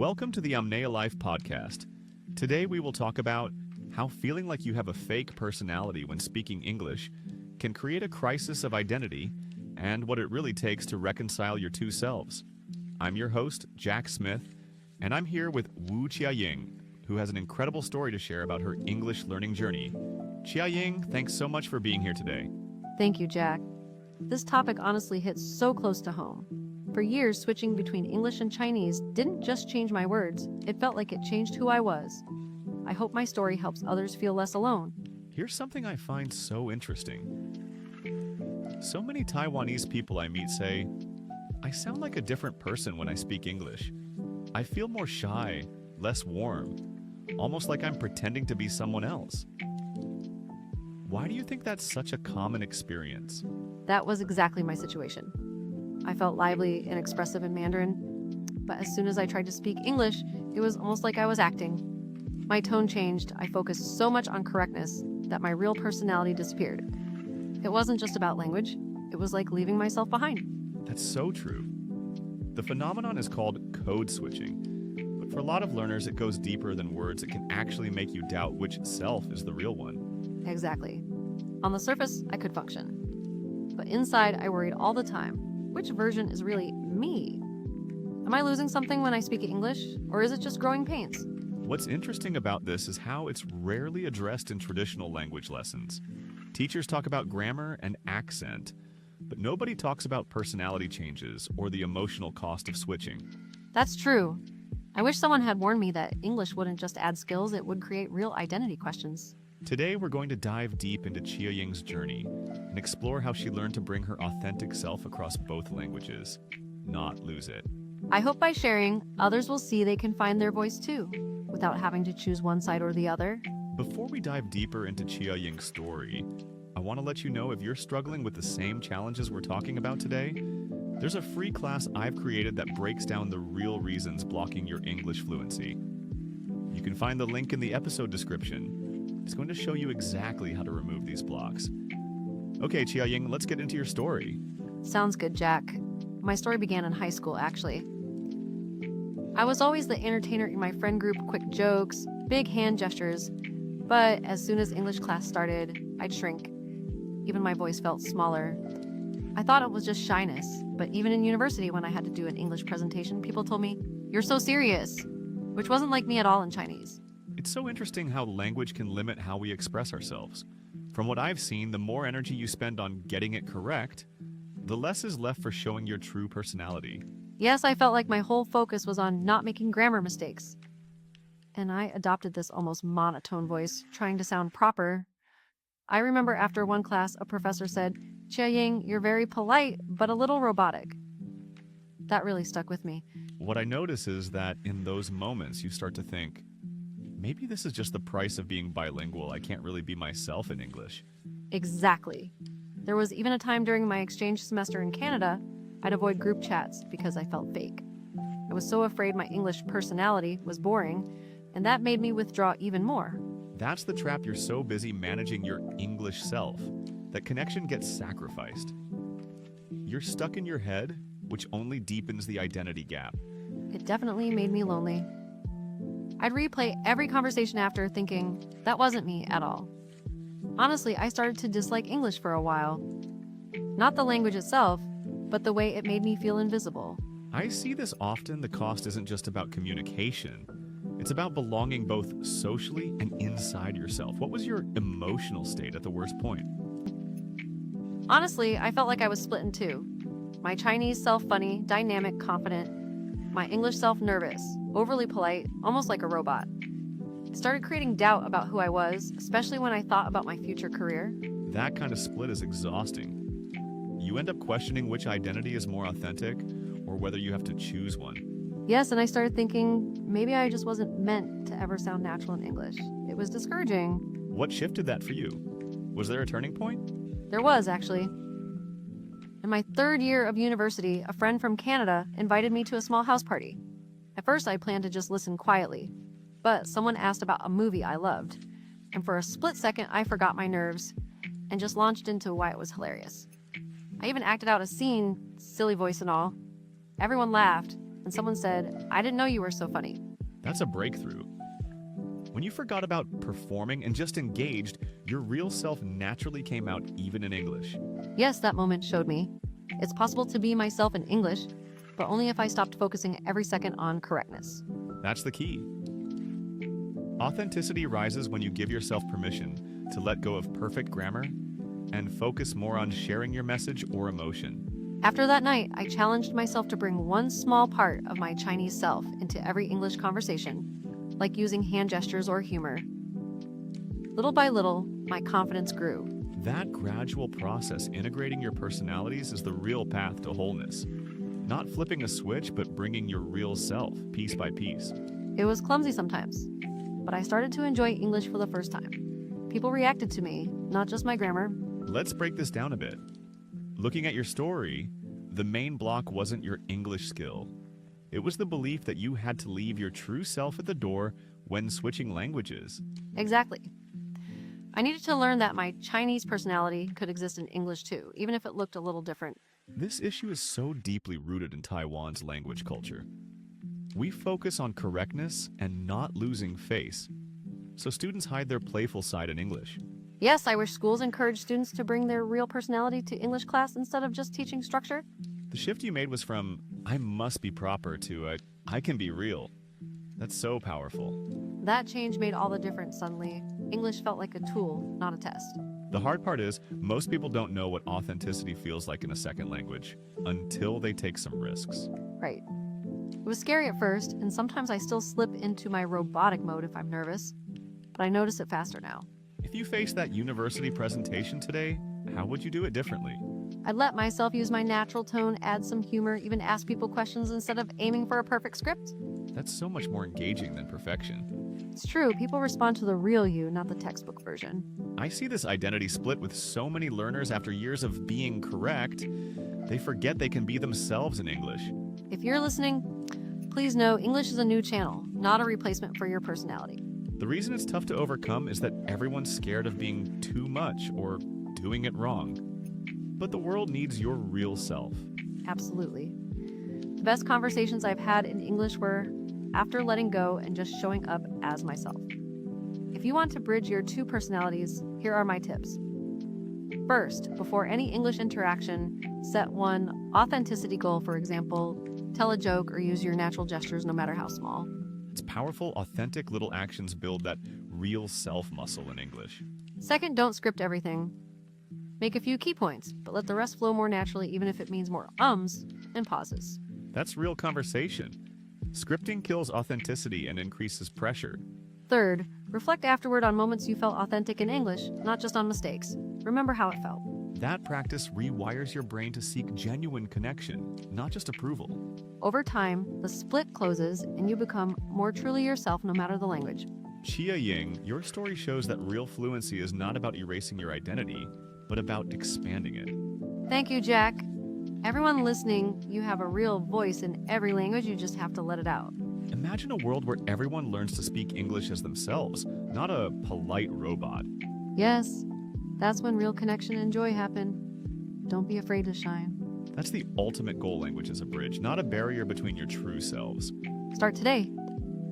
Welcome to the Amnayalife podcast. Today we will talk about how feeling like you have a fake personality when speaking English can create a crisis of identity and what it really takes to reconcile your two selves. I'm your host, Jack Smith, and I'm here with Wu Chia-Ying, who has an incredible story to share about her English learning journey. Chia-Ying, thanks so much for being here today. Thank you, Jack. This topic honestly hits so close to home. For years, switching between English and Chinese didn't just change my words, it felt like it changed who I was. I hope my story helps others feel less alone. Here's something I find so interesting. So many Taiwanese people I meet say, I sound like a different person when I speak English. I feel more shy, less warm, almost like I'm pretending to be someone else. Why do you think that's such a common experience? That was exactly my situation. I felt lively and expressive in Mandarin, but as soon as I tried to speak English, it was almost like I was acting. My tone changed. I focused so much on correctness that my real personality disappeared. It wasn't just about language. It was like leaving myself behind. That's so true. The phenomenon is called code switching, but for a lot of learners, it goes deeper than words. It can actually make you doubt which self is the real one. Exactly. On the surface, I could function. But inside, I worried all the time. Which version is really me? Am I losing something when I speak English, or is it just growing pains? What's interesting about this is how it's rarely addressed in traditional language lessons. Teachers talk about grammar and accent, but nobody talks about personality changes or the emotional cost of switching. That's true. I wish someone had warned me that English wouldn't just add skills, it would create real identity questions. Today, we're going to dive deep into Chia-Ying's journey and explore how she learned to bring her authentic self across both languages, not lose it. I hope by sharing, others will see they can find their voice too, without having to choose one side or the other. Before we dive deeper into Chia-Ying's story, I want to let you know if you're struggling with the same challenges we're talking about today, there's a free class I've created that breaks down the real reasons blocking your English fluency. You can find the link in the episode description. It's going to show you exactly how to remove these blocks. Okay, Chia-Ying, let's get into your story. Sounds good, Jack. My story began in high school, actually. I was always the entertainer in my friend group, quick jokes, big hand gestures, but as soon as English class started, I'd shrink. Even my voice felt smaller. I thought it was just shyness, but even in university when I had to do an English presentation, people told me, "You're so serious," which wasn't like me at all in Chinese. It's so interesting how language can limit how we express ourselves. From what I've seen, the more energy you spend on getting it correct, the less is left for showing your true personality. Yes, I felt like my whole focus was on not making grammar mistakes. And I adopted this almost monotone voice, trying to sound proper. I remember after one class, a professor said, "Chia-Ying, you're very polite, but a little robotic." That really stuck with me. What I notice is that in those moments, you start to think, maybe this is just the price of being bilingual. I can't really be myself in English. Exactly. There was even a time during my exchange semester in Canada, I'd avoid group chats because I felt fake. I was so afraid my English personality was boring, and that made me withdraw even more. That's the trap. You're so busy managing your English self that connection gets sacrificed. You're stuck in your head, which only deepens the identity gap. It definitely made me lonely. I'd replay every conversation after thinking, that wasn't me at all. Honestly, I started to dislike English for a while. Not the language itself, but the way it made me feel invisible. I see this often. The cost isn't just about communication. It's about belonging both socially and inside yourself. What was your emotional state at the worst point? Honestly, I felt like I was split in two. My Chinese self funny, dynamic, confident. My English self nervous, overly polite, almost like a robot. It started creating doubt about who I was, especially when I thought about my future career. That kind of split is exhausting. You end up questioning which identity is more authentic or whether you have to choose one. Yes, and I started thinking maybe I just wasn't meant to ever sound natural in English. It was discouraging. What shifted that for you? Was there a turning point? There was, actually. In my third year of university, a friend from Canada invited me to a small house party. At first, I planned to just listen quietly, but someone asked about a movie I loved, and for a split second, I forgot my nerves and just launched into why it was hilarious. I even acted out a scene, silly voice and all. Everyone laughed, and someone said, "I didn't know you were so funny." That's a breakthrough. When you forgot about performing and just engaged, your real self naturally came out even in English. Yes, that moment showed me it's possible to be myself in English, but only if I stopped focusing every second on correctness. That's the key. Authenticity rises when you give yourself permission to let go of perfect grammar and focus more on sharing your message or emotion. After that night, I challenged myself to bring one small part of my Chinese self into every English conversation, like using hand gestures or humor. Little by little, my confidence grew. That gradual process, integrating your personalities, is the real path to wholeness. Not flipping a switch, but bringing your real self, piece by piece. It was clumsy sometimes, but I started to enjoy English for the first time. People reacted to me, not just my grammar. Let's break this down a bit. Looking at your story, the main block wasn't your English skill. It was the belief that you had to leave your true self at the door when switching languages. Exactly. I needed to learn that my Chinese personality could exist in English too, even if it looked a little different. This issue is so deeply rooted in Taiwan's language culture. We focus on correctness and not losing face, so students hide their playful side in English. Yes, I wish schools encourage students to bring their real personality to English class instead of just teaching structure. The shift you made was from, "I must be proper," to, "I can be real." That's so powerful. That change made all the difference suddenly. English felt like a tool, not a test. The hard part is, most people don't know what authenticity feels like in a second language until they take some risks. Right. It was scary at first, and sometimes I still slip into my robotic mode if I'm nervous, but I notice it faster now. If you face that university presentation today, how would you do it differently? I'd let myself use my natural tone, add some humor, even ask people questions instead of aiming for a perfect script. That's so much more engaging than perfection. It's true, people respond to the real you, not the textbook version. I see this identity split with so many learners after years of being correct. They forget they can be themselves in English. If you're listening, please know English is a new channel, not a replacement for your personality. The reason it's tough to overcome is that everyone's scared of being too much or doing it wrong. But the world needs your real self. Absolutely. The best conversations I've had in English were after letting go and just showing up as myself. If you want to bridge your two personalities, here are my tips. First, before any English interaction, set one authenticity goal. For example, tell a joke or use your natural gestures no matter how small. It's powerful, authentic little actions build that real self muscle in English. Second, don't script everything. Make a few key points, but let the rest flow more naturally, even if it means more ums and pauses. That's real conversation. Scripting kills authenticity and increases pressure. Third, reflect afterward on moments you felt authentic in English, not just on mistakes. Remember how it felt. That practice rewires your brain to seek genuine connection, not just approval. Over time, the split closes and you become more truly yourself no matter the language. Chia Ying, your story shows that real fluency is not about erasing your identity, but about expanding it. Thank you, Jack. Everyone listening, you have a real voice in every language, you just have to let it out. Imagine a world where everyone learns to speak English as themselves, not a polite robot. Yes, that's when real connection and joy happen. Don't be afraid to shine. That's the ultimate goal. Language as a bridge, not a barrier between your true selves. Start today.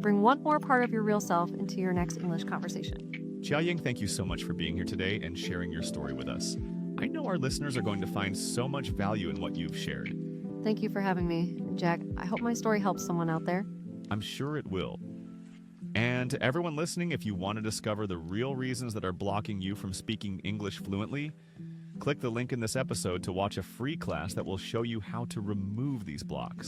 Bring one more part of your real self into your next English conversation. Chia Ying, thank you so much for being here today and sharing your story with us. I know our listeners are going to find so much value in what you've shared. Thank you for having me. Jack, I hope my story helps someone out there. I'm sure it will. And to everyone listening, if you want to discover the real reasons that are blocking you from speaking English fluently, click the link in this episode to watch a free class that will show you how to remove these blocks.